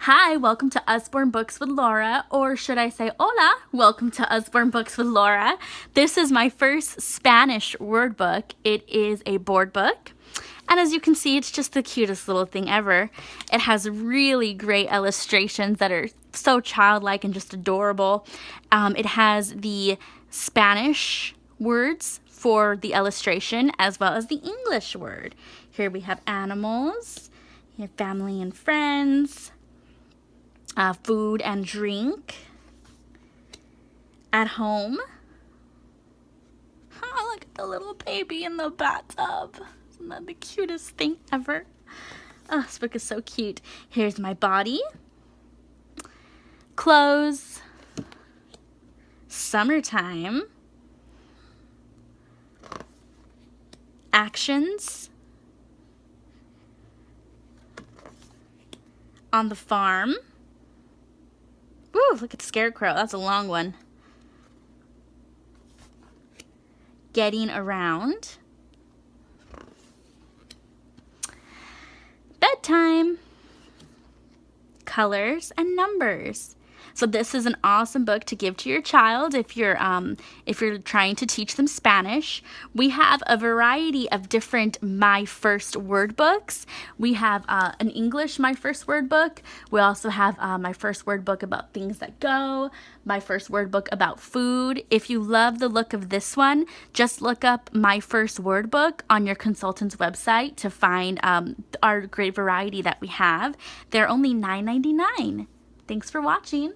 Hi, welcome to Usborne Books with Laura, or should I say hola, welcome to Usborne Books with Laura. This is my first Spanish word book. It is a board book, and as you can see, it's just the cutest little thing ever. It has really great illustrations that are so childlike and just adorable. It has the Spanish words for the illustration as well as the English word. Here we have animals, you have family and friends, food and drink, at home. Oh, look at the little baby in the bathtub. Isn't that the cutest thing ever? Oh, this book is so cute. Here's my body, clothes, summertime, actions, on the farm. Ooh, look at the scarecrow. That's a long one. Getting around. Bedtime. Colors and numbers. So this is an awesome book to give to your child if you're trying to teach them Spanish. We have a variety of different My First Word books. We have an English My First Word book. We also have My First Word book about things that go, My First Word book about food. If you love the look of this one, just look up My First Word book on your consultant's website to find our great variety that we have. They're only $9.99. Thanks for watching.